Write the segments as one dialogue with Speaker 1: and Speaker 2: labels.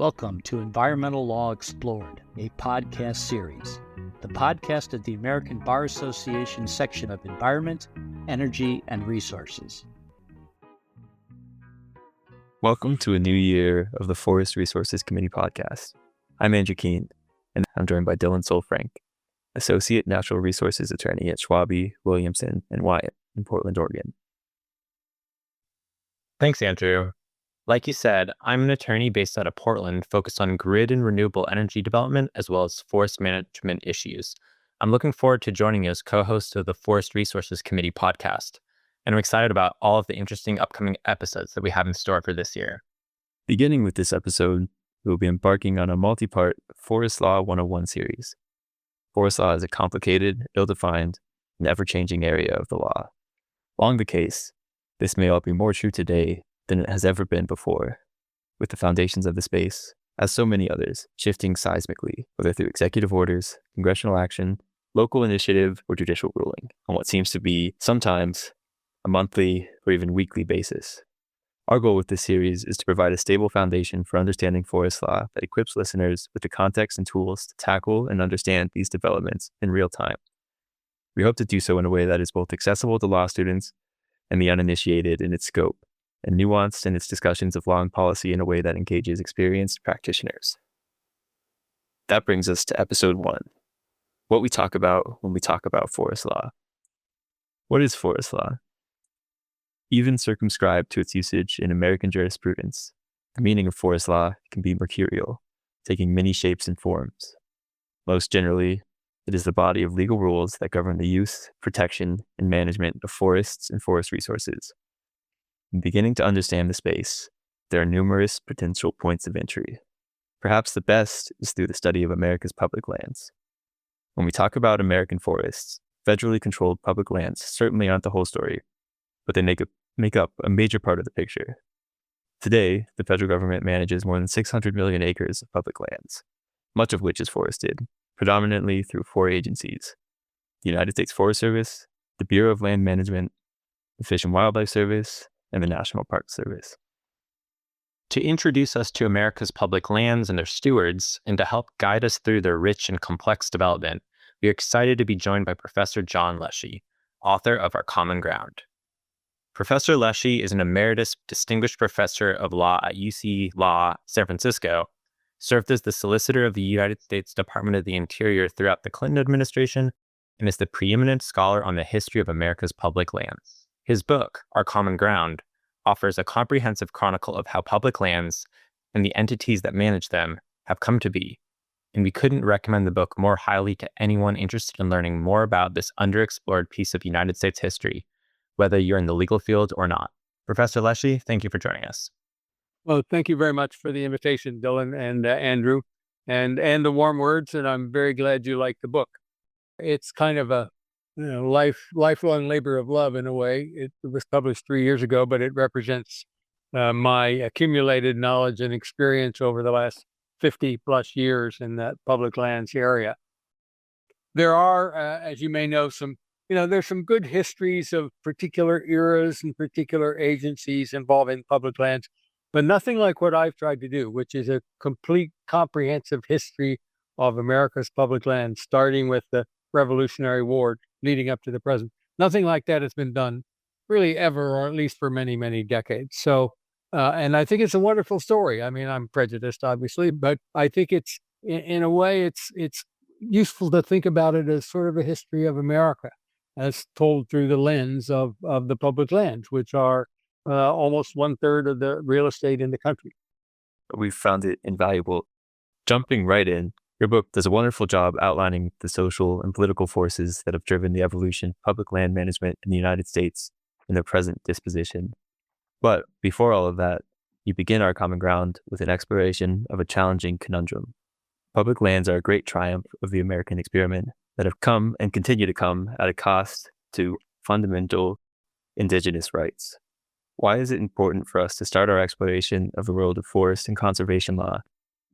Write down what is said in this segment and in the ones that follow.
Speaker 1: Welcome to Environmental Law Explored, a podcast series, the podcast of the American Bar Association section of Environment, Energy, and Resources.
Speaker 2: Welcome to a new year of the Forest Resources Committee podcast. I'm Andrew Keene, and I'm joined by Dylan Solfrank, Associate Natural Resources Attorney at Schwabe, Williamson, and Wyatt in Portland, Oregon.
Speaker 3: Thanks, Andrew. Like you said, I'm an attorney based out of Portland focused on grid and renewable energy development as well as forest management issues. I'm looking forward to joining you as co-host of the Forest Resources Committee podcast, and I'm excited about all of the interesting upcoming episodes that we have in store for this year.
Speaker 2: Beginning with this episode, we will be embarking on a multi-part Forest Law 101 series. Forest law is a complicated, ill-defined, and ever-changing area of the law. Long the case, this may all be more true today than it has ever been before, with the foundations of the space, as so many others, shifting seismically, whether through executive orders, congressional action, local initiative, or judicial ruling, on what seems to be sometimes a monthly or even weekly basis. Our goal with this series is to provide a stable foundation for understanding forest law that equips listeners with the context and tools to tackle and understand these developments in real time. We hope to do so in a way that is both accessible to law students and the uninitiated in its scope, and nuanced in its discussions of law and policy in a way that engages experienced practitioners. That brings us to episode 1, what we talk about when we talk about forest law. What is forest law? Even circumscribed to its usage in American jurisprudence, the meaning of forest law can be mercurial, taking many shapes and forms. Most generally, it is the body of legal rules that govern the use, protection, and management of forests and forest resources. In beginning to understand the space, there are numerous potential points of entry. Perhaps the best is through the study of America's public lands. When we talk about American forests, federally controlled public lands certainly aren't the whole story, but they make up a major part of the picture. Today, the federal government manages more than 600 million acres of public lands, much of which is forested, predominantly through 4 agencies: the United States Forest Service, the Bureau of Land Management, the Fish and Wildlife Service, and the National Park Service.
Speaker 3: To introduce us to America's public lands and their stewards, and to help guide us through their rich and complex development, we are excited to be joined by Professor John Leshy, author of Our Common Ground. Professor Leshy is an emeritus distinguished professor of law at UC Law San Francisco, served as the Solicitor of the United States Department of the Interior throughout the Clinton administration, and is the preeminent scholar on the history of America's public lands. His book, Our Common Ground, offers a comprehensive chronicle of how public lands and the entities that manage them have come to be, and we couldn't recommend the book more highly to anyone interested in learning more about this underexplored piece of United States history, whether you're in the legal field or not. Professor Leshy, thank you for joining us.
Speaker 4: Well, thank you very much for the invitation, Dylan and Andrew, and the warm words, and I'm very glad you like the book. It's kind of a lifelong labor of love in a way. It was published 3 years ago, but it represents my accumulated knowledge and experience over the last 50 plus years in that public lands area. There are, as you may know, there's some good histories of particular eras and particular agencies involving public lands, but nothing like what I've tried to do, which is a complete comprehensive history of America's public lands, starting with the Revolutionary War leading up to the present. Nothing like that has been done really ever, or at least for many, many decades. So, and I think it's a wonderful story. I mean, I'm prejudiced, obviously, but I think it's, in a way, it's useful to think about it as sort of a history of America, as told through the lens of the public lands, which are almost 1/3 of the real estate in the country.
Speaker 2: We've found it invaluable. Jumping right in, your book does a wonderful job outlining the social and political forces that have driven the evolution of public land management in the United States in their present disposition. But before all of that, you begin Our Common Ground with an exploration of a challenging conundrum. Public lands are a great triumph of the American experiment that have come and continue to come at a cost to fundamental indigenous rights. Why is it important for us to start our exploration of the world of forest and conservation law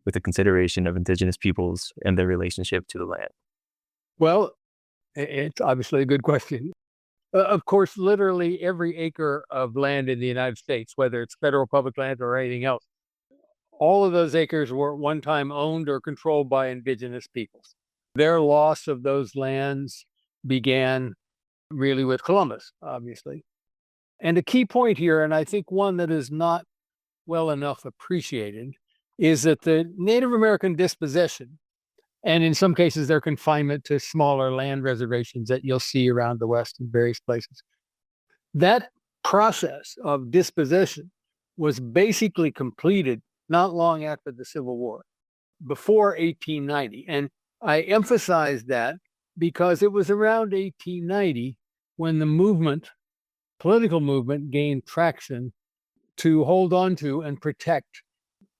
Speaker 2: with the consideration of indigenous peoples and their relationship to the land?
Speaker 4: Well, it's obviously a good question. Of course, literally every acre of land in the United States, whether it's federal public land or anything else, all of those acres were at one time owned or controlled by indigenous peoples. Their loss of those lands began really with Columbus, obviously. And a key point here, and I think one that is not well enough appreciated, is that the Native American dispossession, and in some cases their confinement to smaller land reservations that you'll see around the West in various places, that process of dispossession was basically completed not long after the Civil War, before 1890. And I emphasize that because it was around 1890 when the political movement gained traction to hold on to and protect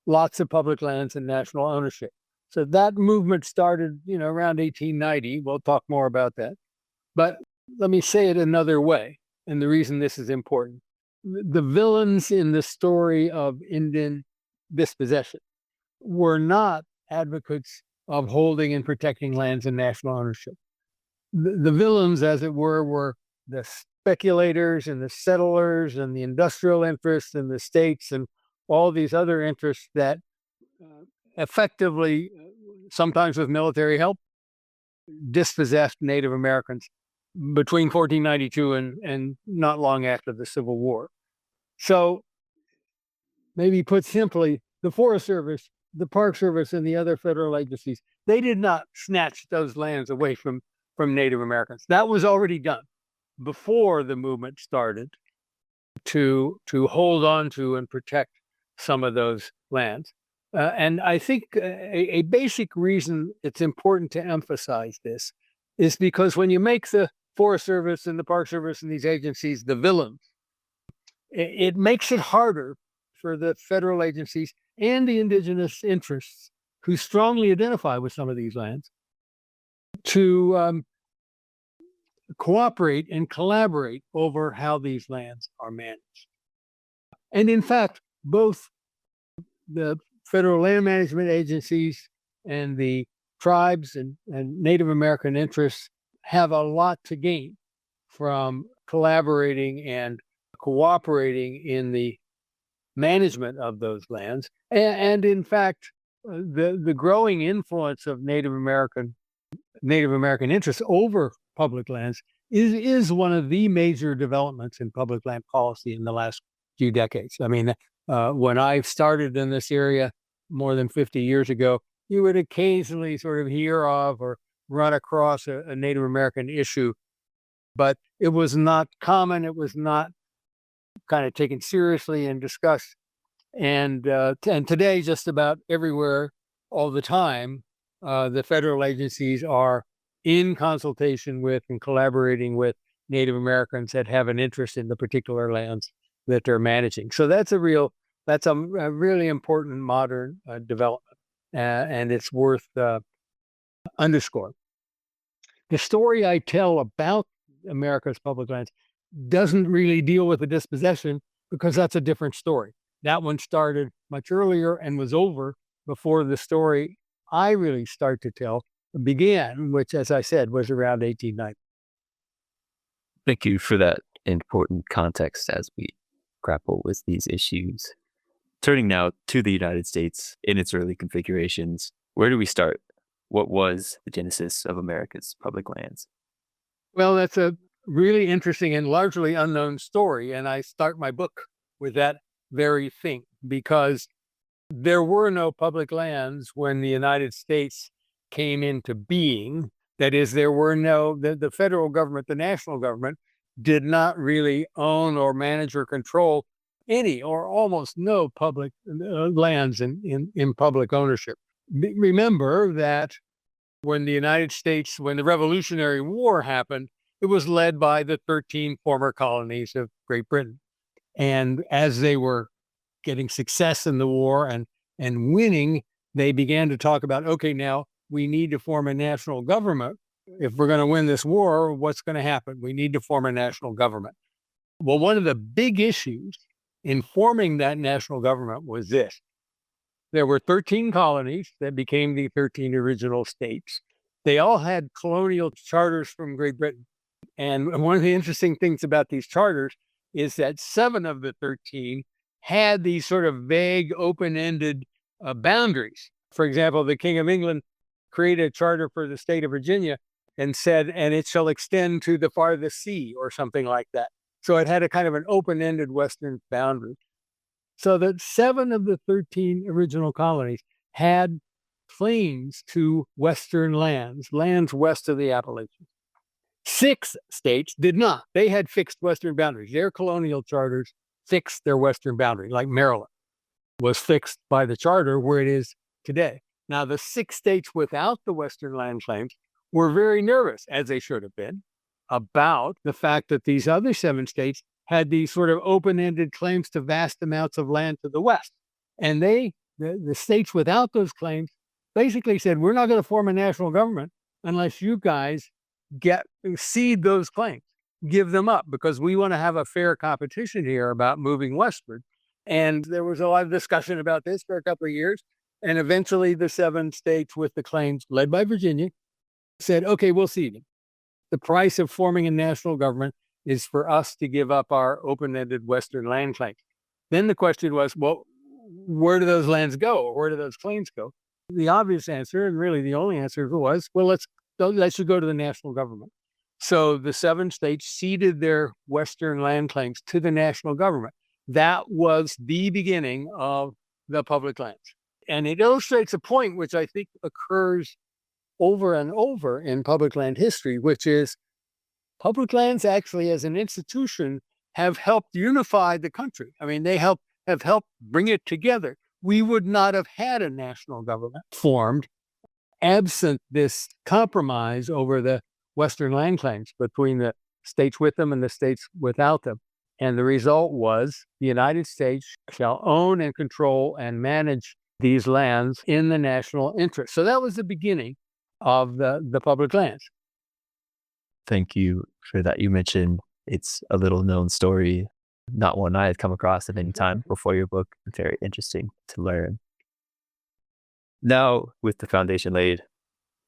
Speaker 4: lots of public lands and national ownership. So that movement started, around 1890. We'll talk more about that. But let me say it another way, and the reason this is important. The villains in the story of Indian dispossession were not advocates of holding and protecting lands and national ownership. The villains, as it were the speculators and the settlers and the industrial interests and the states and all these other interests that effectively, sometimes with military help, dispossessed Native Americans between 1492 and not long after the Civil War. So, maybe put simply, the Forest Service, the Park Service, and the other federal agencies, they did not snatch those lands away from Native Americans. That was already done before the movement started to hold on to and protect some of those lands. And I think a basic reason it's important to emphasize this is because when you make the Forest Service and the Park Service and these agencies the villains, it makes it harder for the federal agencies and the indigenous interests who strongly identify with some of these lands to cooperate and collaborate over how these lands are managed. And in fact, both the federal land management agencies and the tribes and Native American interests have a lot to gain from collaborating and cooperating in the management of those lands. And in fact, the growing influence of Native American interests over public lands is one of the major developments in public land policy in the last few decades. I mean, when I started in this area more than 50 years ago, you would occasionally sort of hear of or run across a Native American issue, but it was not common. It was not kind of taken seriously and discussed. And today, just about everywhere, all the time, the federal agencies are in consultation with and collaborating with Native Americans that have an interest in the particular lands that they're managing. So that's a really important modern development, and it's worth underscoring. The story I tell about America's public lands doesn't really deal with the dispossession because that's a different story. That one started much earlier and was over before the story I really start to tell began, which, as I said, was around 1890.
Speaker 2: Thank you for that important context as we grapple with these issues. Turning now to the United States in its early configurations, where do we start? What was the genesis of America's public lands?
Speaker 4: Well, that's a really interesting and largely unknown story, and I start my book with that very thing, because there were no public lands when the United States came into being. That is, there were the federal government, the national government, did not really own or manage or control any or almost no public lands in public ownership. Remember that when the Revolutionary War happened, it was led by the 13 former colonies of Great Britain. And as they were getting success in the war and winning, they began to talk about, okay, now we need to form a national government. If we're going to win this war, what's going to happen? We need to form a national government. Well, one of the big issues in forming that national government was this. There were 13 colonies that became the 13 original states. They all had colonial charters from Great Britain. And one of the interesting things about these charters is that 7 of the 13 had these sort of vague, open-ended boundaries. For example, the King of England created a charter for the state of Virginia and said, and it shall extend to the farthest sea or something like that. So it had a kind of an open-ended western boundary. So that 7 of the 13 original colonies had claims to western lands west of the Appalachians. 6 states did not. They had fixed western boundaries. Their colonial charters fixed their western boundary, like Maryland was fixed by the charter where it is today. Now, the 6 states without the western land claims were very nervous, as they should have been, about the fact that these other 7 states had these sort of open-ended claims to vast amounts of land to the west. And the states without those claims basically said, we're not going to form a national government unless you guys cede those claims, give them up, because we want to have a fair competition here about moving westward. And there was a lot of discussion about this for a couple of years. And eventually the 7 states with the claims, led by Virginia, said, okay, we'll cede them. The price of forming a national government is for us to give up our open-ended western land claims. Then the question was, well, where do those lands go? Or where do those claims go? The obvious answer, and really the only answer, was, well, let's go to the national government. So the 7 states ceded their western land claims to the national government. That was the beginning of the public lands. And it illustrates a point which I think occurs over and over in public land history, which is public lands actually as an institution have helped unify the country. I mean, they have helped bring it together. We would not have had a national government formed absent this compromise over the western land claims between the states with them and the states without them. And the result was the United States shall own and control and manage these lands in the national interest. So that was the beginning of the public lands.
Speaker 2: Thank you for that. You mentioned it's a little known story, not one I had come across at any time before your book. Very interesting to learn. Now, with the foundation laid,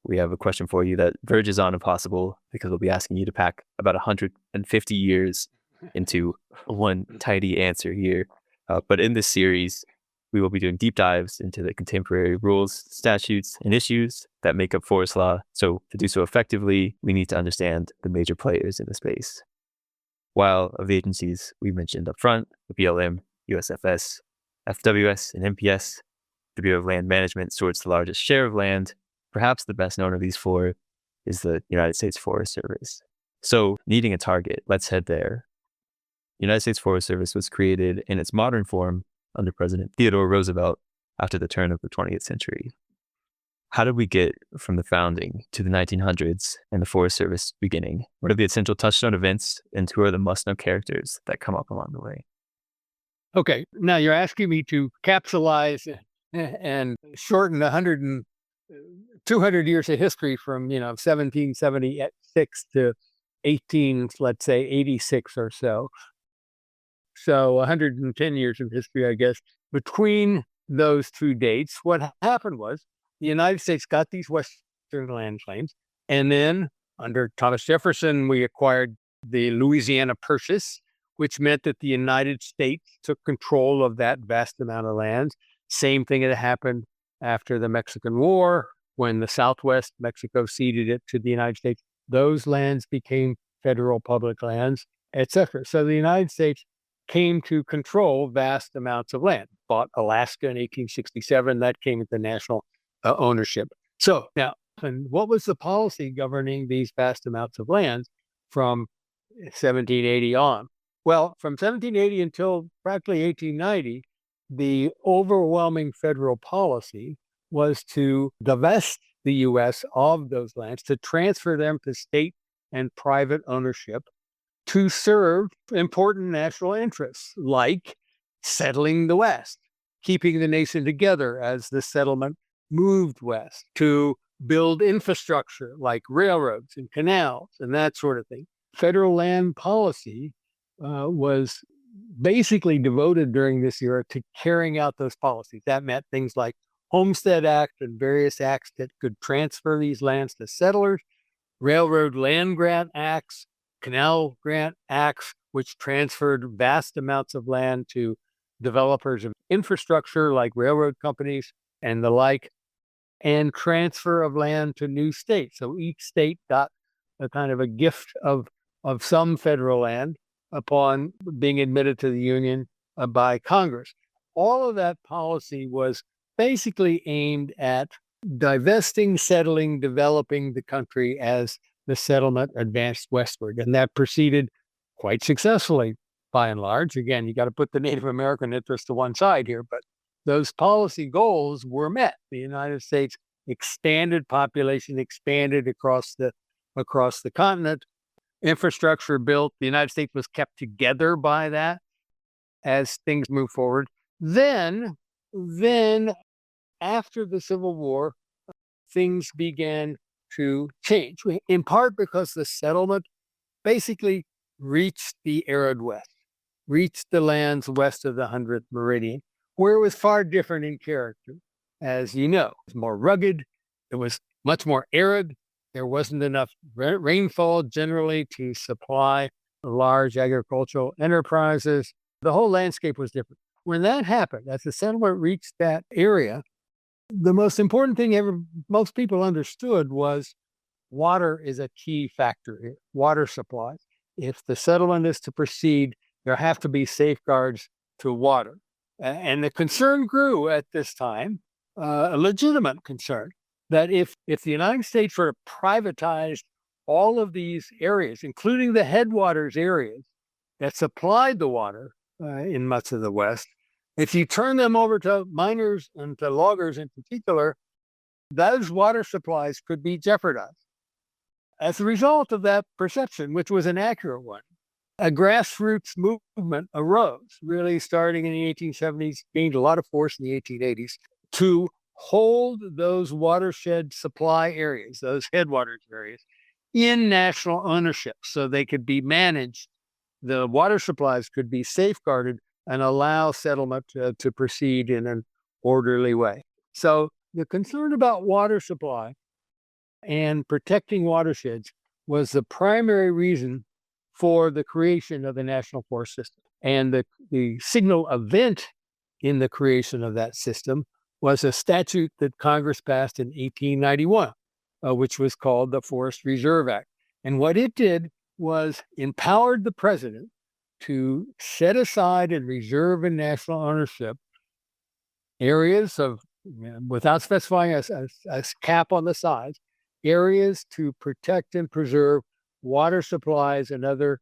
Speaker 2: we have a question for you that verges on impossible, because we'll be asking you to pack about 150 years into one tidy answer here. But in this series, we will be doing deep dives into the contemporary rules, statutes, and issues that make up forest law. So to do so effectively, we need to understand the major players in the space. While of the agencies we mentioned up front, the BLM, USFS, FWS, and NPS, the Bureau of Land Management sorts the largest share of land. Perhaps the best known of these 4 is the United States Forest Service. So, needing a target, let's head there. The United States Forest Service was created in its modern form under President Theodore Roosevelt after the turn of the 20th century. How did we get from the founding to the 1900s and the Forest Service beginning? What are the essential touchstone events, and who are the must-know characters that come up along the way?
Speaker 4: Okay, now you're asking me to capsulize and shorten 200 years of history from 1776 to 86 or so. So 110 years of history, I guess. Between those 2 dates, what happened was the United States got these western land claims, and then under Thomas Jefferson, we acquired the Louisiana Purchase, which meant that the United States took control of that vast amount of land. Same thing had happened after the Mexican War, when the Southwest Mexico ceded it to the United States. Those lands became federal public lands, etc. So the United States came to control vast amounts of land. Bought Alaska in 1867. That came into national ownership. So now, and what was the policy governing these vast amounts of land from 1780 on? Well, from 1780 until practically 1890, the overwhelming federal policy was to divest the U.S. of those lands, to transfer them to state and private ownership, to serve important national interests like settling the West, keeping the nation together as the settlement moved west, to build infrastructure like railroads and canals and that sort of thing. Federal land policy was basically devoted during this era to carrying out those policies. That meant things like Homestead Act and various acts that could transfer these lands to settlers, railroad land grant acts, canal grant acts, which transferred vast amounts of land to developers of infrastructure like railroad companies and the like, and transfer of land to new states. So each state got a kind of a gift of some federal land upon being admitted to the Union by Congress. All of that policy was basically aimed at divesting, settling, developing the country as the settlement advanced westward. And that proceeded quite successfully, by and large. Again, you got to put the Native American interest to one side here, but those policy goals were met. The United States expanded, population expanded across the continent, infrastructure built. The United States was kept together by that as things move forward. Then after the Civil War, things began to change, in part because the settlement basically reached the arid West, reached the lands west of the 100th meridian, where it was far different in character. As you know, it was more rugged, it was much more arid, there wasn't enough rainfall generally to supply large agricultural enterprises. The whole landscape was different. When that happened, as the settlement reached that area, the most important thing most people understood was water is a key factor here, water supplies. If the settlement is to proceed, there have to be safeguards to water. And the concern grew at this time, a legitimate concern, that if the United States sort of privatized all of these areas, including the headwaters areas that supplied the water in much of the West, if you turn them over to miners and to loggers in particular, those water supplies could be jeopardized. As a result of that perception, which was an accurate one, a grassroots movement arose, really starting in the 1870s, gained a lot of force in the 1880s, to hold those watershed supply areas, those headwaters areas, in national ownership so they could be managed. The water supplies could be safeguarded and allow settlement to proceed in an orderly way. So the concern about water supply and protecting watersheds was the primary reason for the creation of the National Forest System. And the signal event in the creation of that system was a statute that Congress passed in 1891, which was called the Forest Reserve Act. And what it did was empowered the president to set aside and reserve in national ownership areas of, without specifying a cap on the size, areas to protect and preserve water supplies and other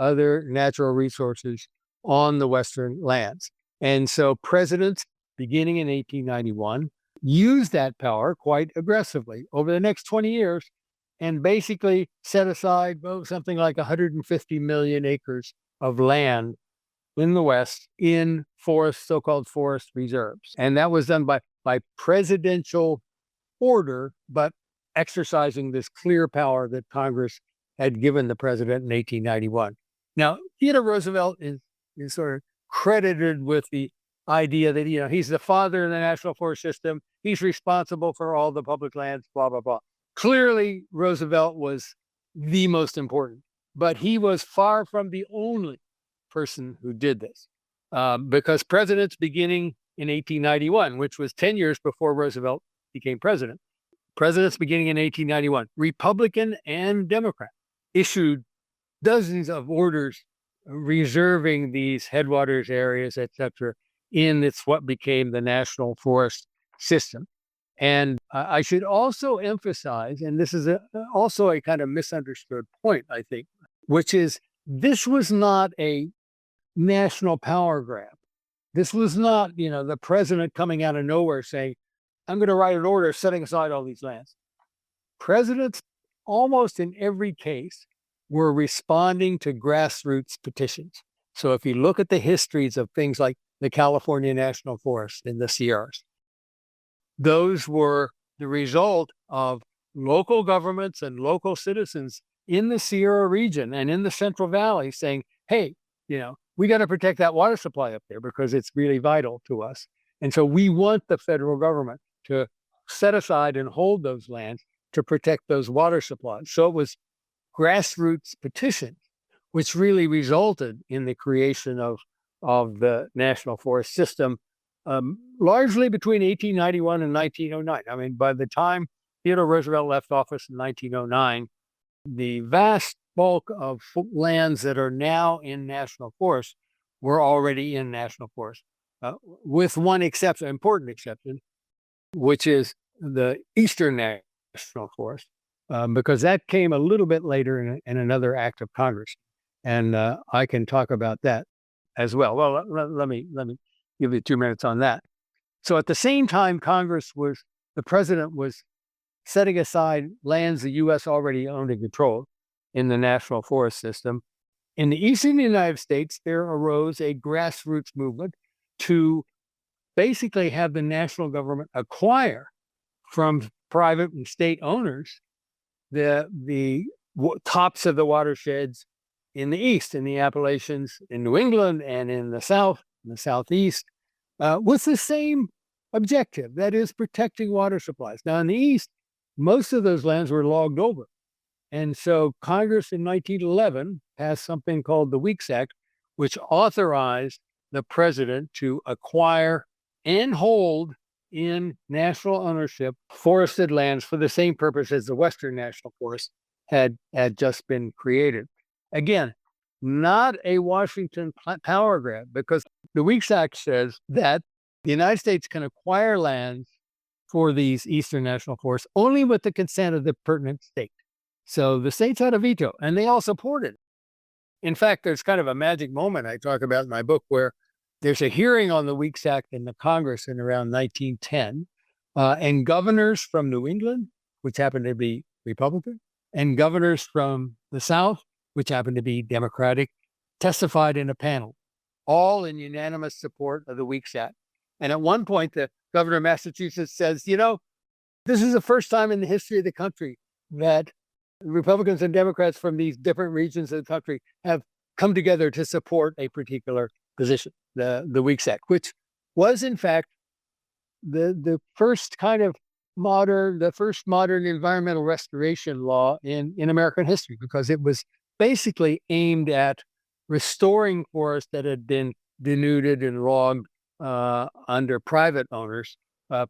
Speaker 4: natural resources on the Western lands. And so presidents, beginning in 1891, used that power quite aggressively over the next 20 years and basically set aside something like 150 million acres of land in the West in so-called forest reserves. And that was done by presidential order, but exercising this clear power that Congress had given the president in 1891. Now, Theodore Roosevelt is sort of credited with the idea that, he's the father of the national forest system. He's responsible for all the public lands, blah, blah, blah. Clearly, Roosevelt was the most important, but he was far from the only person who did this, because presidents beginning in 1891, which was 10 years before Roosevelt became president, presidents beginning in 1891, Republican and Democrat, issued dozens of orders reserving these headwaters areas, etc., in what became the National Forest System. And I should also emphasize, and this is also a kind of misunderstood point, I think, which is this was not a national power grab. This was not, the president coming out of nowhere saying, I'm going to write an order setting aside all these lands. Presidents, almost in every case, were responding to grassroots petitions. So if you look at the histories of things like the California National Forest in the Sierras, those were the result of local governments and local citizens in the Sierra region and in the Central Valley saying, hey, we got to protect that water supply up there because it's really vital to us. And so we want the federal government to set aside and hold those lands to protect those water supplies. So it was grassroots petitions, which really resulted in the creation of of the National Forest System, largely between 1891 and 1909. I mean, by the time Theodore Roosevelt left office in 1909, the vast bulk of lands that are now in national forests were already in national forest, with one exception, important exception, which is the Eastern National Forest, because that came a little bit later in another act of Congress. And I can talk about that as well. Well, let me give you 2 minutes on that. So at the same time, the president was setting aside lands the U.S. already owned and controlled in the National Forest System. In the eastern United States, there arose a grassroots movement to basically have the national government acquire from private and state owners the tops of the watersheds in the east, in the Appalachians, in New England, and in the south, in the southeast, with the same objective, that is, protecting water supplies. Now, in the east, most of those lands were logged over. And so Congress in 1911 passed something called the Weeks Act, which authorized the president to acquire and hold in national ownership forested lands for the same purpose as the Western National Forest had just been created. Again, not a Washington power grab, because the Weeks Act says that the United States can acquire lands for these Eastern National Forests only with the consent of the pertinent state. So the states had a veto, and they all supported. In fact, there's kind of a magic moment I talk about in my book where there's a hearing on the Weeks Act in the Congress in around 1910, and governors from New England, which happened to be Republican, and governors from the South, which happened to be Democratic, testified in a panel, all in unanimous support of the Weeks Act. And at one point, the governor of Massachusetts says, this is the first time in the history of the country that Republicans and Democrats from these different regions of the country have come together to support a particular position, the Weeks Act, which was in fact the first modern environmental restoration law in American history, because it was basically aimed at restoring forests that had been denuded and logged under private owners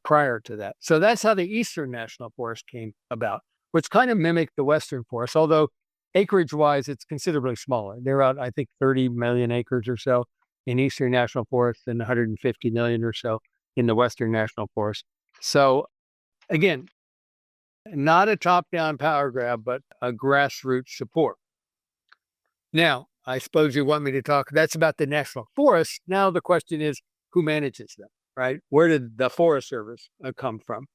Speaker 4: prior to that. So that's how the Eastern National Forest came about, which kind of mimicked the Western forest, although acreage-wise, it's considerably smaller. They're out, I think, 30 million acres or so in Eastern National Forest and 150 million or so in the Western National Forest. So again, not a top-down power grab, but a grassroots support. Now, I suppose you want me to talk, that's about the national forests. Now the question is, who manages them, right? Where did the Forest Service come from?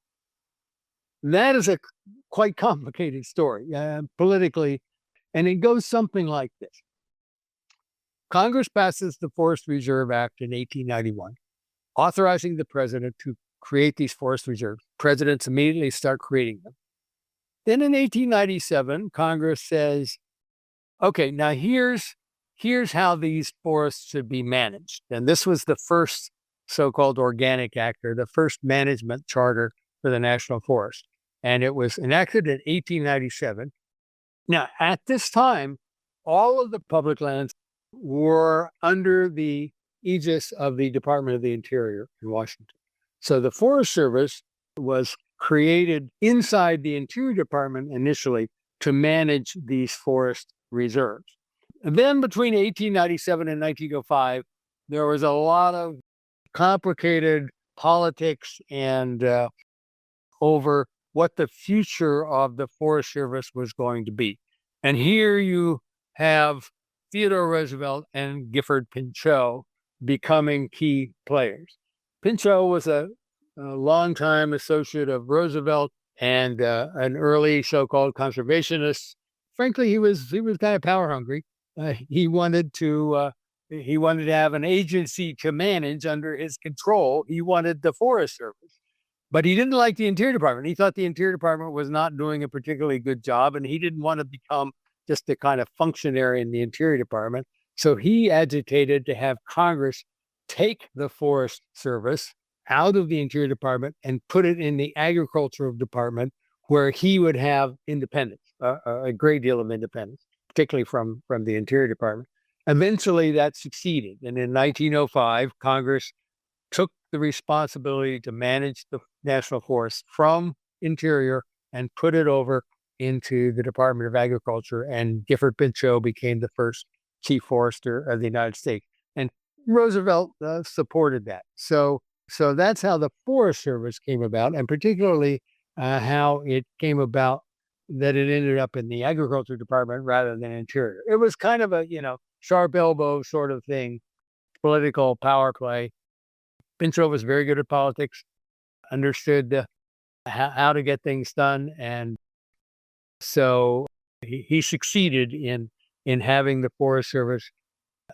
Speaker 4: That is a quite complicated story politically, and it goes something like this. Congress passes the Forest Reserve Act in 1891, authorizing the president to create these forest reserves. Presidents immediately start creating them. Then in 1897, Congress says, okay, now here's how these forests should be managed. And this was the first so-called organic act, or the first management charter for the national forest. And it was enacted in 1897. Now, at this time, all of the public lands were under the aegis of the Department of the Interior in Washington. So the Forest Service was created inside the Interior Department initially to manage these forest reserves. And then between 1897 and 1905, there was a lot of complicated politics and over what the future of the Forest Service was going to be. And here you have Theodore Roosevelt and Gifford Pinchot becoming key players. Pinchot was a longtime associate of Roosevelt and an early so-called conservationist. Frankly, he was kind of power hungry. He wanted to have an agency to manage under his control. He wanted the Forest Service. But he didn't like the Interior Department. He thought the Interior Department was not doing a particularly good job, and he didn't want to become just a kind of functionary in the Interior Department. So he agitated to have Congress take the Forest Service out of the Interior Department and put it in the Agricultural Department, where he would have independence, a great deal of independence, particularly from the Interior Department. Eventually that succeeded. And in 1905, Congress took the responsibility to manage the national forest from Interior and put it over into the Department of Agriculture. And Gifford Pinchot became the first chief forester of the United States. And Roosevelt supported that. So that's how the Forest Service came about, and particularly how it came about that it ended up in the Agriculture Department rather than Interior. It was kind of a, sharp elbow sort of thing, political power play. Pinchot was very good at politics, understood how to get things done, and so he succeeded in having the Forest Service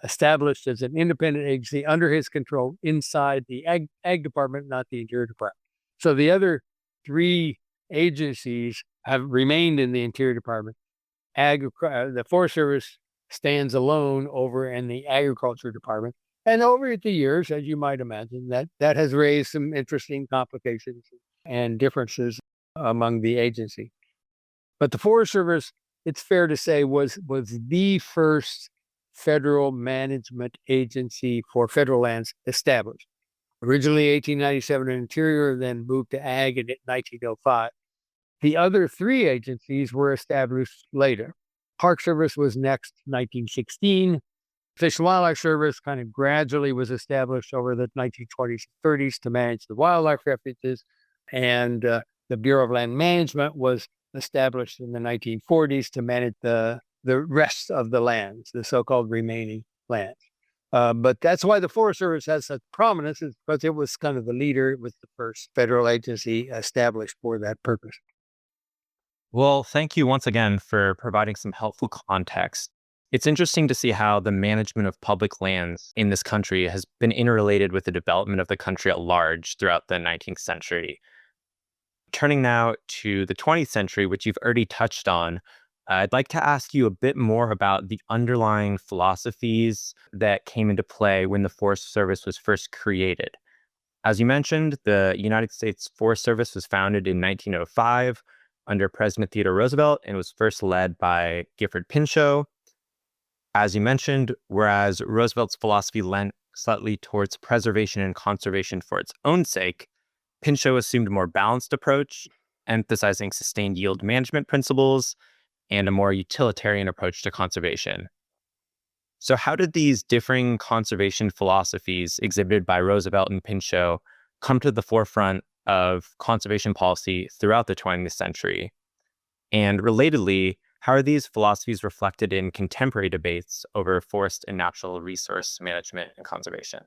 Speaker 4: established as an independent agency under his control inside the Ag Department, not the Interior Department. So the other three agencies have remained in the Interior Department. The Forest Service stands alone over in the Agriculture Department. And over the years, as you might imagine, that has raised some interesting complications and differences among the agency. But the Forest Service, it's fair to say, was the first federal management agency for federal lands established. Originally 1897 in Interior, then moved to Ag in 1905. The other three agencies were established later. Park Service was next, 1916. Fish and Wildlife Service kind of gradually was established over the 1920s and 30s to manage the wildlife refuges. And the Bureau of Land Management was established in the 1940s to manage the rest of the lands, the so-called remaining lands. But that's why the Forest Service has such prominence, is because it was kind of the leader. It was the first federal agency established for that purpose.
Speaker 3: Well, thank you once again for providing some helpful context. It's interesting to see how the management of public lands in this country has been interrelated with the development of the country at large throughout the 19th century. Turning now to the 20th century, which you've already touched on, I'd like to ask you a bit more about the underlying philosophies that came into play when the Forest Service was first created. As you mentioned, the United States Forest Service was founded in 1905 under President Theodore Roosevelt and was first led by Gifford Pinchot. As you mentioned, whereas Roosevelt's philosophy lent slightly towards preservation and conservation for its own sake, Pinchot assumed a more balanced approach, emphasizing sustained yield management principles and a more utilitarian approach to conservation. So how did these differing conservation philosophies exhibited by Roosevelt and Pinchot come to the forefront of conservation policy throughout the 20th century? And relatedly, how are these philosophies reflected in contemporary debates over forest and natural resource management and conservation?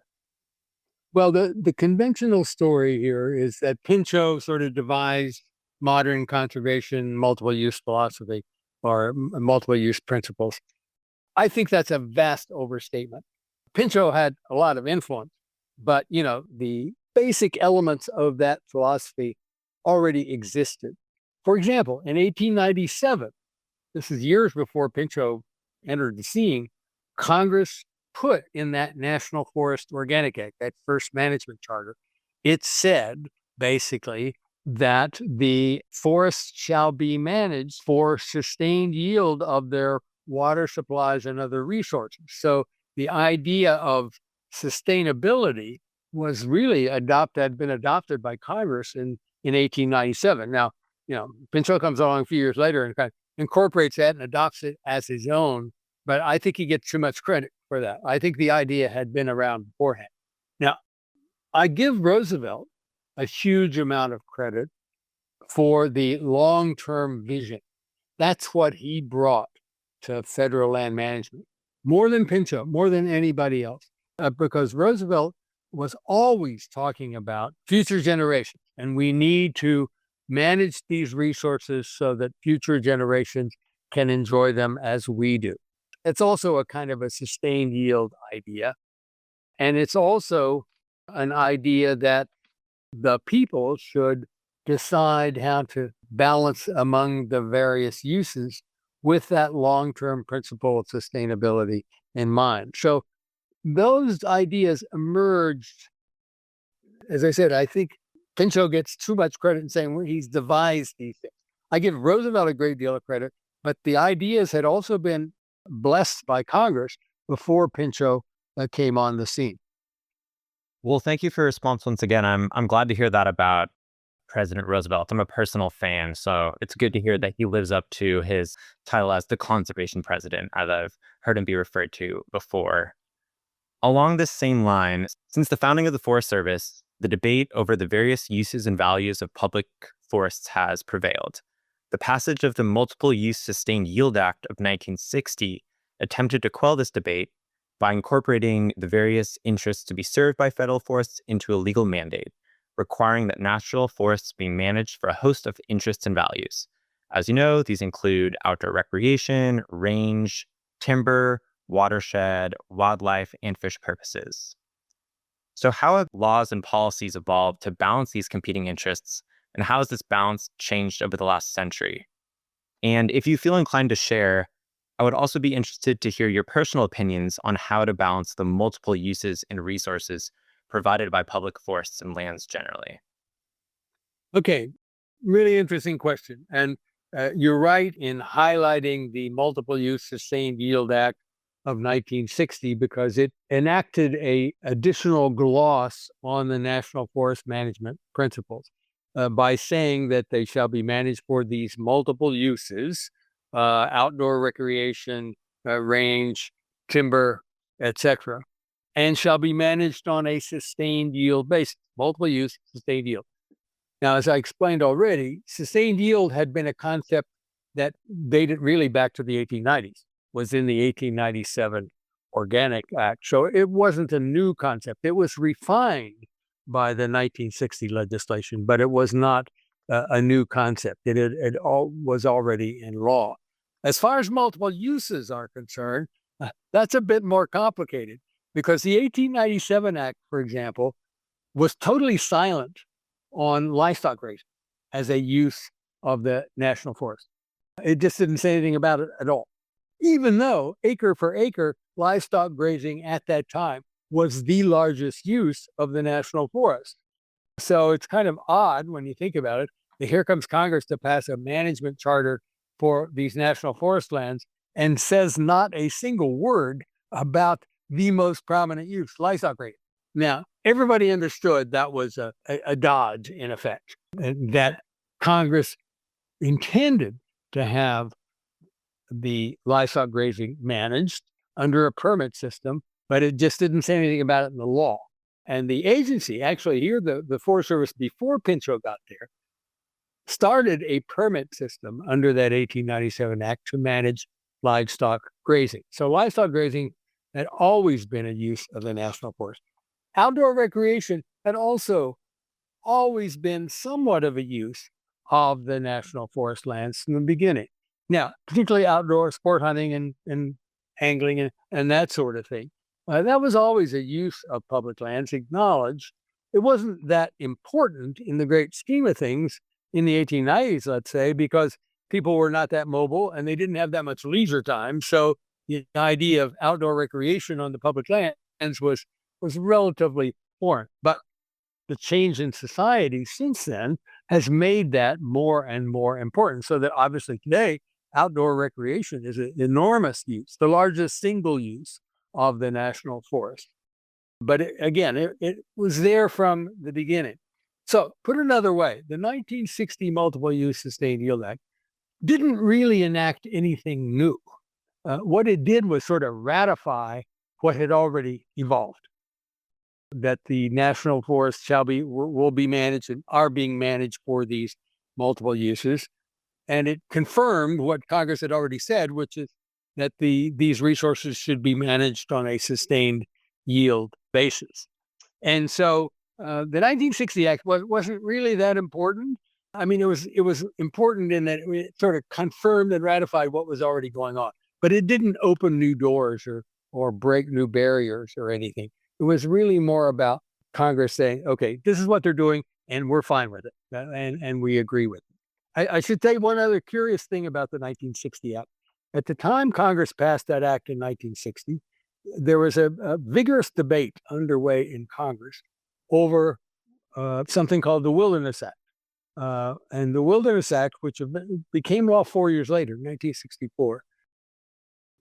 Speaker 4: Well, the conventional story here is that Pinchot sort of devised modern conservation multiple use philosophy or multiple use principles. I think that's a vast overstatement. Pinchot had a lot of influence, but the basic elements of that philosophy already existed. For example, in 1897, this is years before Pinchot entered the scene, Congress put in that National Forest Organic Act, that first management charter, it said basically that the forests shall be managed for sustained yield of their water supplies and other resources. So the idea of sustainability was really had been adopted by Congress in 1897. Now, Pinchot comes along a few years later and kind of incorporates that and adopts it as his own, but I think he gets too much credit for that. I think the idea had been around beforehand. Now, I give Roosevelt a huge amount of credit for the long-term vision. That's what he brought to federal land management, more than Pinchot, more than anybody else, because Roosevelt was always talking about future generations, and we need to manage these resources so that future generations can enjoy them as we do. It's also a kind of a sustained yield idea. And it's also an idea that the people should decide how to balance among the various uses with that long-term principle of sustainability in mind. So those ideas emerged. As I said, I think Pinchot gets too much credit in saying he's devised these things. I give Roosevelt a great deal of credit, but the ideas had also been blessed by Congress before Pinchot came on the scene.
Speaker 3: Well, thank you for your response once again. I'm glad to hear that about President Roosevelt. I'm a personal fan, so it's good to hear that he lives up to his title as the conservation president, as I've heard him be referred to before. Along this same line, since the founding of the Forest Service, the debate over the various uses and values of public forests has prevailed. The passage of the Multiple Use Sustained Yield Act of 1960 attempted to quell this debate by incorporating the various interests to be served by federal forests into a legal mandate, requiring that national forests be managed for a host of interests and values. As you know, these include outdoor recreation, range, timber, watershed, wildlife, and fish purposes. So how have laws and policies evolved to balance these competing interests, and how has this balance changed over the last century? And if you feel inclined to share, I would also be interested to hear your personal opinions on how to balance the multiple uses and resources provided by public forests and lands generally.
Speaker 4: Okay, really interesting question. And you're right in highlighting the Multiple Use Sustained Yield Act of 1960 because it enacted a additional gloss on the national forest management principles by saying that they shall be managed for these multiple uses, outdoor recreation, range, timber, etc., and shall be managed on a sustained yield basis, multiple use, sustained yield. Now, as I explained already, sustained yield had been a concept that dated really back to the 1890s, was in the 1897 Organic Act. So it wasn't a new concept. It was refined by the 1960 legislation, but it was not a new concept. It was already in law. As far as multiple uses are concerned, that's a bit more complicated because the 1897 Act, for example, was totally silent on livestock grazing as a use of the national forest. It just didn't say anything about it at all, even though acre for acre livestock grazing at that time was the largest use of the national forest. So it's kind of odd when you think about it. Here comes Congress to pass a management charter for these national forest lands and says not a single word about the most prominent use, livestock grazing. Now, everybody understood that was a dodge, in effect, and that Congress intended to have the livestock grazing managed under a permit system, but it just didn't say anything about it in the law. And the agency, actually here, the Forest Service, before Pinchot got there, started a permit system under that 1897 Act to manage livestock grazing. So livestock grazing had always been a use of the national forest. Outdoor recreation had also always been somewhat of a use of the national forest lands from the beginning. Now, particularly outdoor sport hunting and angling and that sort of thing. That was always a use of public lands, acknowledged. It wasn't that important in the great scheme of things in the 1890s, let's say, because people were not that mobile and they didn't have that much leisure time. So the idea of outdoor recreation on the public lands was relatively foreign. But the change in society since then has made that more and more important. So that obviously today, outdoor recreation is an enormous use, the largest single use of the national forest. But it was there from the beginning. So put another way, the 1960 Multiple Use Sustained Yield Act didn't really enact anything new. What it did was sort of ratify what had already evolved, that the national forests will be managed and are being managed for these multiple uses. And it confirmed what Congress had already said, which is that these resources should be managed on a sustained yield basis. And so the 1960 Act wasn't really that important. I mean, it was important in that it sort of confirmed and ratified what was already going on, but it didn't open new doors or break new barriers or anything. It was really more about Congress saying, okay, this is what they're doing, and we're fine with it, and we agree with it. I should tell you one other curious thing about the 1960 Act. At the time Congress passed that act in 1960, there was a vigorous debate underway in Congress over something called the Wilderness Act. And the Wilderness Act, which became law 4 years later, 1964,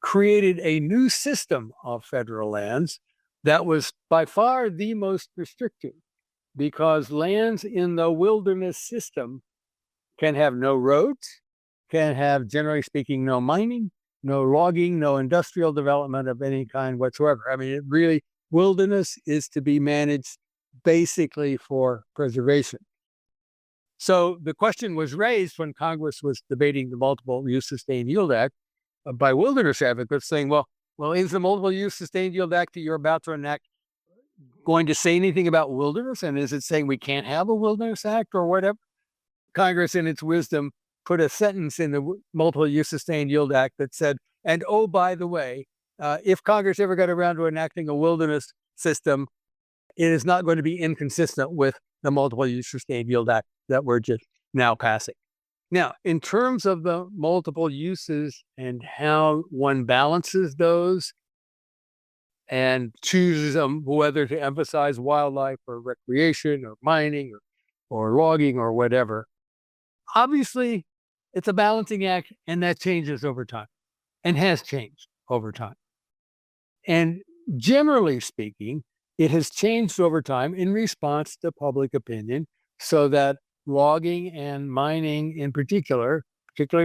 Speaker 4: created a new system of federal lands that was by far the most restrictive, because lands in the wilderness system can have no roads, can have, generally speaking, no mining, no logging, no industrial development of any kind whatsoever. I mean, it really, wilderness is to be managed basically for preservation. So the question was raised when Congress was debating the Multiple Use Sustained Yield Act by wilderness advocates saying, well, is the Multiple Use Sustained Yield Act that you're about to enact going to say anything about wilderness? And is it saying we can't have a wilderness act or whatever? Congress, in its wisdom, put a sentence in the Multiple Use Sustained Yield Act that said, and oh, by the way, if Congress ever got around to enacting a wilderness system, it is not going to be inconsistent with the Multiple Use Sustained Yield Act that we're just now passing. Now, in terms of the multiple uses and how one balances those and chooses whether to emphasize wildlife or recreation or mining or logging or whatever, obviously it's a balancing act, and that changes over time and has changed over time. And generally speaking, it has changed over time in response to public opinion, so that logging and mining in particularly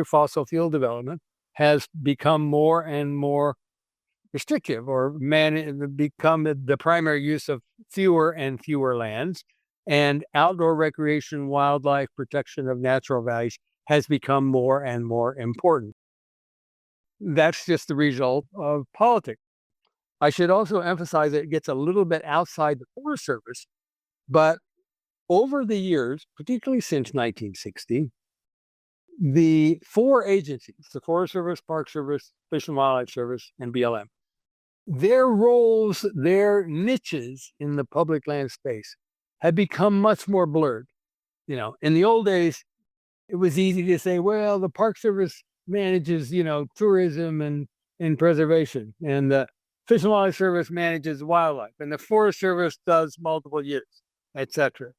Speaker 4: fossil fuel development, has become more and more restrictive or become the primary use of fewer and fewer lands. And outdoor recreation, wildlife, protection of natural values has become more and more important. That's just the result of politics. I should also emphasize that it gets a little bit outside the Forest Service, but over the years, particularly since 1960, the four agencies, the Forest Service, Park Service, Fish and Wildlife Service, and BLM, their roles, their niches in the public land space have become much more blurred. In the old days, it was easy to say, well, the Park Service manages, tourism and preservation, and the Fish and Wildlife Service manages wildlife, and the Forest Service does multiple use, etc.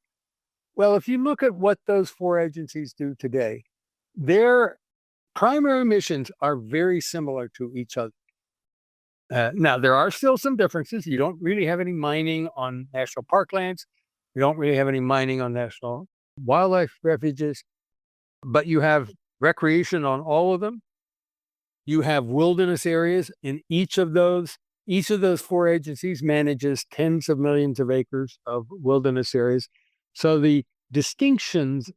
Speaker 4: Well, if you look at what those four agencies do today, their primary missions are very similar to each other. Now, there are still some differences. You don't really have any mining on national parklands. You don't really have any mining on national wildlife refuges, but you have recreation on all of them. You have wilderness areas in each of those. Each of those four agencies manages tens of millions of acres of wilderness areas. So the distinctions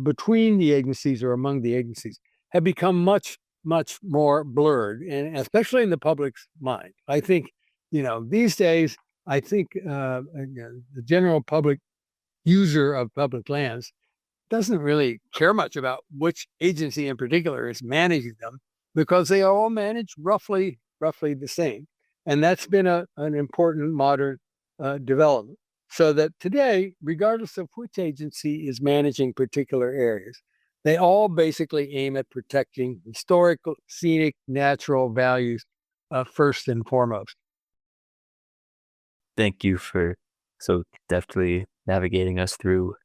Speaker 4: between the agencies or among the agencies have become much, much more blurred, and especially in the public's mind. I think, these days, I think the general public user of public lands doesn't really care much about which agency in particular is managing them, because they are all managed roughly the same. And that's been an important modern development. So that today, regardless of which agency is managing particular areas, they all basically aim at protecting historical, scenic, natural values first and foremost.
Speaker 2: Thank you for so deftly navigating us through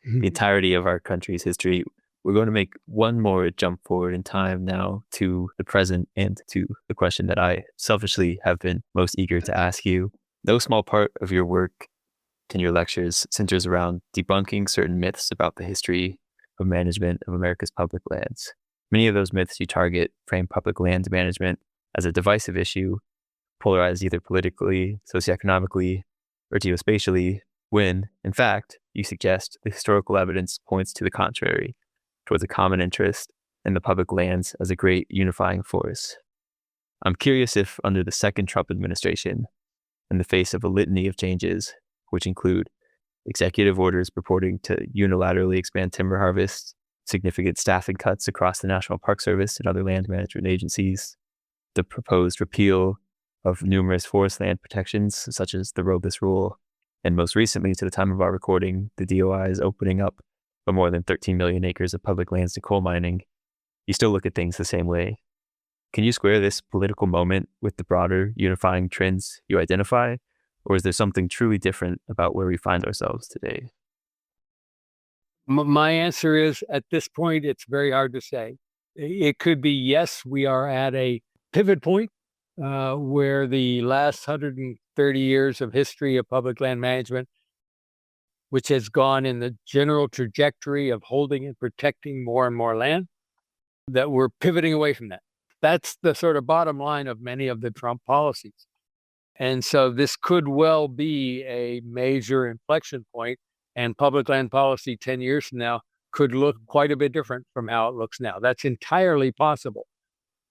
Speaker 2: the entirety of our country's history. We're going to make one more jump forward in time now to the present and to the question that I selfishly have been most eager to ask you. No small part of your work in your lectures centers around debunking certain myths about the history of management of America's public lands. Many of those myths you target frame public land management as a divisive issue, polarized either politically, socioeconomically, or geospatially, when, in fact, you suggest the historical evidence points to the contrary, towards a common interest in the public lands as a great unifying force. I'm curious if, under the second Trump administration, in the face of a litany of changes, which include executive orders purporting to unilaterally expand timber harvests, significant staffing cuts across the National Park Service and other land management agencies, the proposed repeal of numerous forest land protections, such as the Robus Rule, and most recently, to the time of our recording, the DOI is opening up for more than 13 million acres of public lands to coal mining, you still look at things the same way. Can you square this political moment with the broader unifying trends you identify? Or is there something truly different about where we find ourselves today?
Speaker 4: My answer is, at this point, it's very hard to say. It could be, yes, we are at a pivot point where the last 130 years of history of public land management, which has gone in the general trajectory of holding and protecting more and more land, that we're pivoting away from that. That's the sort of bottom line of many of the Trump policies. And so this could well be a major inflection point, and public land policy 10 years from now could look quite a bit different from how it looks now. That's entirely possible.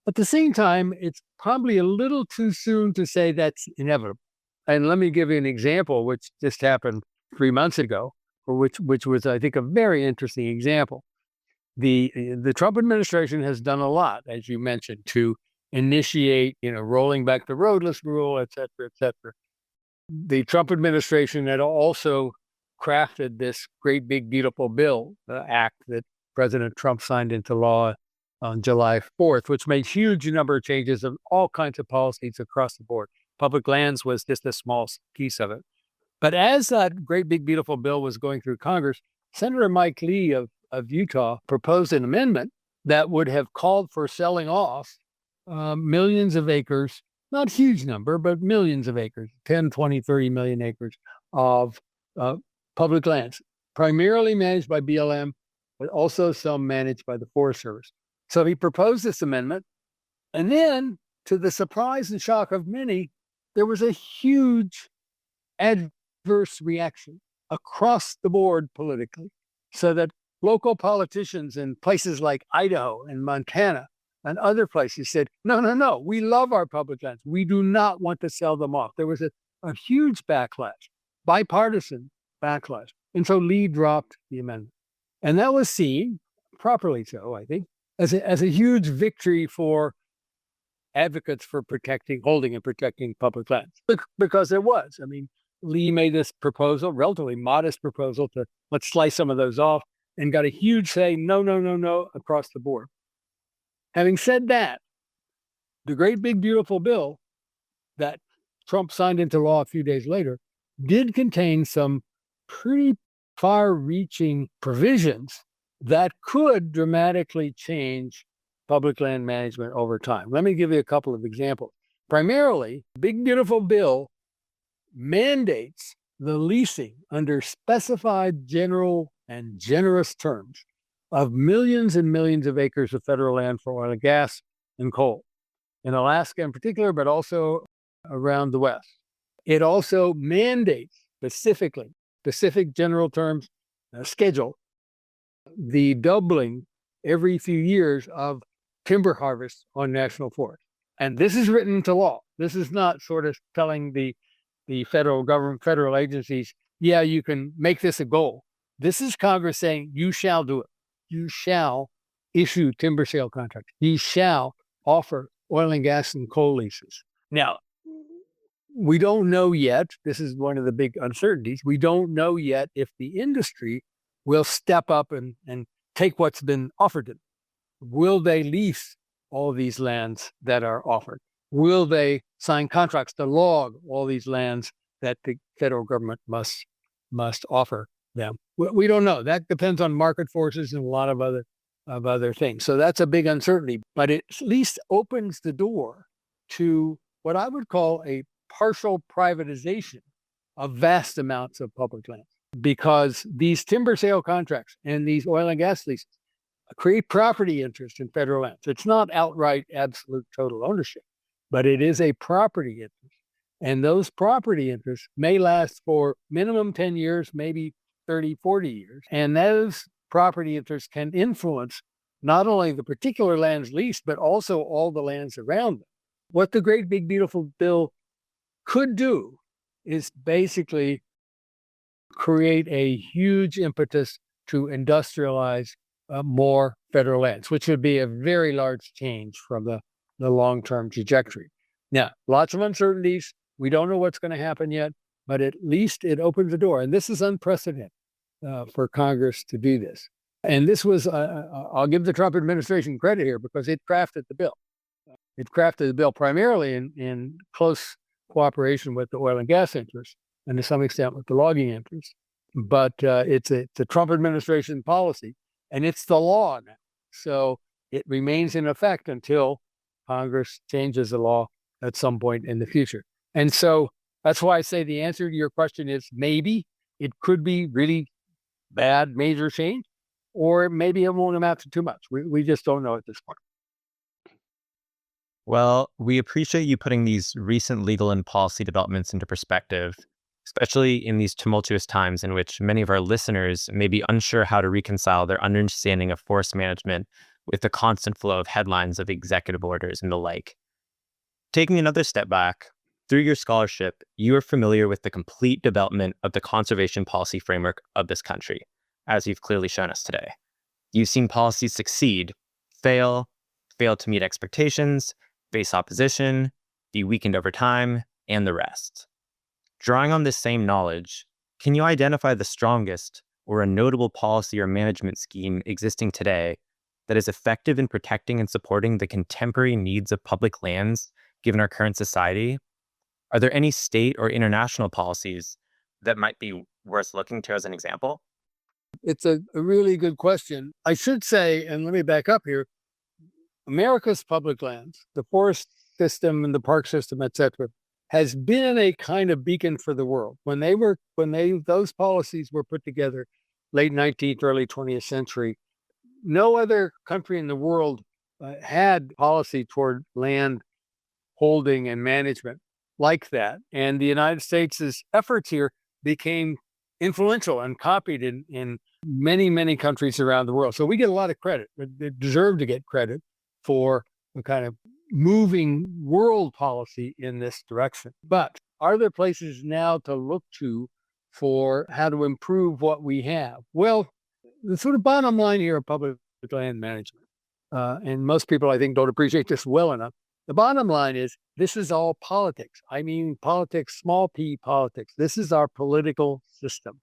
Speaker 4: At the same time, it's probably a little too soon to say that's inevitable. And let me give you an example, which just happened 3 months ago, or which was, I think, a very interesting example. The Trump administration has done a lot, as you mentioned, to initiate, rolling back the roadless rule, et cetera, et cetera. The Trump administration had also crafted this great big beautiful bill, act that President Trump signed into law on July 4th, which made huge number of changes of all kinds of policies across the board. Public lands was just a small piece of it. But as that great big beautiful bill was going through Congress, Senator Mike Lee of Utah proposed an amendment that would have called for selling off millions of acres, not huge number, but millions of acres, 10, 20, 30 million acres of public lands, primarily managed by BLM, but also some managed by the Forest Service. So he proposed this amendment, and then, to the surprise and shock of many, there was a huge adverse reaction across the board politically, so that local politicians in places like Idaho and Montana and other places said, no, we love our public lands. We do not want to sell them off. There was a huge backlash, bipartisan backlash. And so Lee dropped the amendment. And that was seen, properly so, I think, as a huge victory for advocates for holding and protecting public lands. Because there was. I mean, Lee made this proposal, relatively modest proposal, to let's slice some of those off, and got a huge say, no, across the board. Having said that, the great big beautiful bill that Trump signed into law a few days later did contain some pretty far-reaching provisions that could dramatically change public land management over time. Let me give you a couple of examples. Primarily, big beautiful bill mandates the leasing under specified general and generous terms of millions and millions of acres of federal land for oil and gas and coal, in Alaska in particular, but also around the West. It also mandates specific general terms, schedule, the doubling every few years of timber harvest on national forests. And this is written into law. This is not sort of telling the federal government, federal agencies, yeah, you can make this a goal. This is Congress saying, you shall do it. You shall issue timber sale contracts. You shall offer oil and gas and coal leases. Now, we don't know yet, this is one of the big uncertainties, we don't know yet if the industry will step up and take what's been offered to them. Will they lease all these lands that are offered? Will they sign contracts to log all these lands that the federal government must offer them? We don't know. That depends on market forces and a lot of other things. So that's a big uncertainty, but it at least opens the door to what I would call a partial privatization of vast amounts of public lands, because these timber sale contracts and these oil and gas leases create property interest in federal lands. It's not outright absolute total ownership, but it is a property interest. And those property interests may last for minimum 10 years, maybe 30, 40 years. And those property interests can influence not only the particular lands leased, but also all the lands around them. What the great big beautiful bill could do is basically create a huge impetus to industrialize more federal lands, which would be a very large change from the long-term trajectory. Now, lots of uncertainties. We don't know what's going to happen yet, but at least it opens the door. And this is unprecedented for Congress to do this. And this was, I'll give the Trump administration credit here, because it crafted the bill. It crafted the bill primarily in close cooperation with the oil and gas interests, and to some extent with the logging interests. But it's a Trump administration policy, and it's the law now. So it remains in effect until Congress changes the law at some point in the future. And so that's why I say the answer to your question is maybe it could be really bad, major change, or maybe it won't amount to too much. We just don't know at this point.
Speaker 3: Well, we appreciate you putting these recent legal and policy developments into perspective, especially in these tumultuous times in which many of our listeners may be unsure how to reconcile their understanding of forest management with the constant flow of headlines of executive orders and the like. Taking another step back, through your scholarship, you are familiar with the complete development of the conservation policy framework of this country, as you've clearly shown us today. You've seen policies succeed, fail to meet expectations, face opposition, be weakened over time, and the rest. Drawing on this same knowledge, can you identify the strongest or a notable policy or management scheme existing today that is effective in protecting and supporting the contemporary needs of public lands given our current society? Are there any state or international policies that might be worth looking to as an example?
Speaker 4: It's a really good question. I should say, and let me back up here, America's public lands, the forest system and the park system, et cetera, has been a kind of beacon for the world. When those policies were put together, late 19th, early 20th century, no other country in the world had policy toward land holding and management like that. And the United States' efforts here became influential and copied in many, many countries around the world. So we get a lot of credit. They deserve to get credit for the kind of moving world policy in this direction. But are there places now to look to for how to improve what we have? Well, the sort of bottom line here of public land management, and most people, I think, don't appreciate this well enough. The bottom line is this is all politics. I mean, politics, small p politics. This is our political system.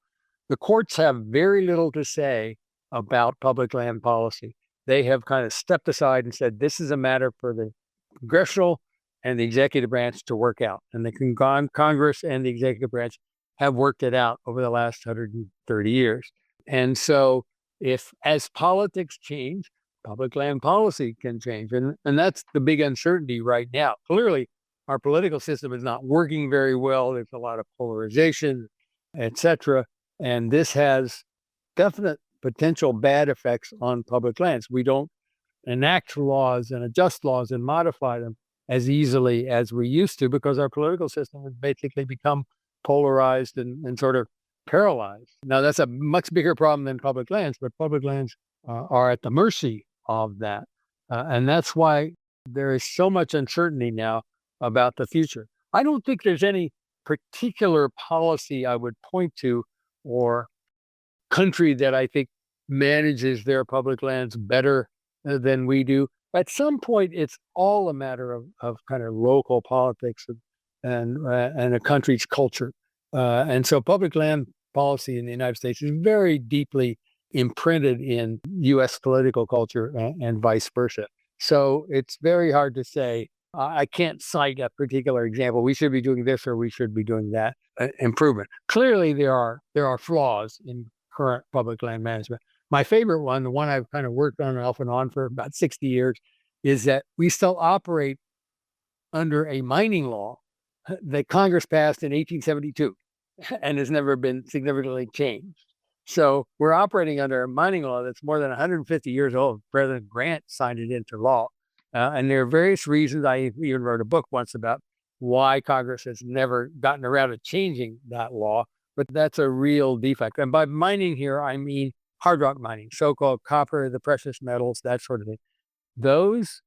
Speaker 4: The courts have very little to say about public land policy. They have kind of stepped aside and said, this is a matter for the congressional and the executive branch to work out. And the Congress and the executive branch have worked it out over the last 130 years. And so as politics change, public land policy can change. And that's the big uncertainty right now. Clearly, our political system is not working very well. There's a lot of polarization, et cetera. And this has definite potential bad effects on public lands. We don't enact laws and adjust laws and modify them as easily as we used to because our political system has basically become polarized and sort of paralyzed. Now, that's a much bigger problem than public lands, but public lands are at the mercy of that. And that's why there is so much uncertainty now about the future. I don't think there's any particular policy I would point to or country that I think manages their public lands better than we do. At some point, it's all a matter of kind of local politics and a country's culture. And so public land policy in the United States is very deeply imprinted in U.S. political culture and vice versa. So it's very hard to say, I can't cite a particular example. We should be doing this or we should be doing that improvement. Clearly, there are flaws in current public land management. My favorite one, the one I've kind of worked on off and on for about 60 years, is that we still operate under a mining law that Congress passed in 1872 and has never been significantly changed. So we're operating under a mining law that's more than 150 years old. President Grant signed it into law. And there are various reasons. I even wrote a book once about why Congress has never gotten around to changing that law, but that's a real defect. And by mining here, I mean hard rock mining, so-called copper, the precious metals, that sort of thing. Those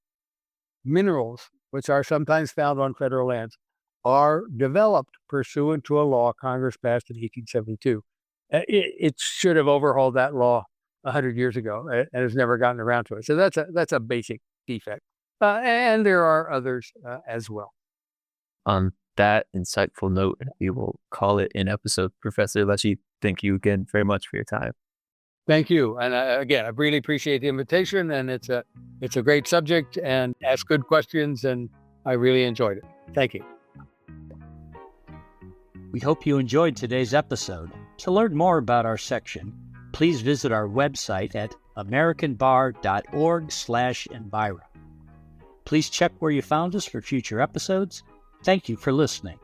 Speaker 4: minerals, which are sometimes found on federal lands, are developed pursuant to a law Congress passed in 1872. It should have overhauled that law 100 years ago and has never gotten around to it. So that's a basic defect. And there are others as well.
Speaker 2: On that insightful note, we will call it an episode. Professor Leshy, thank you again very much for your time.
Speaker 4: Thank you. And again, I really appreciate the invitation, and it's a great subject and ask good questions, and I really enjoyed it. Thank you.
Speaker 1: We hope you enjoyed today's episode. To learn more about our section, please visit our website at americanbar.org/enviro. Please check where you found us for future episodes. Thank you for listening.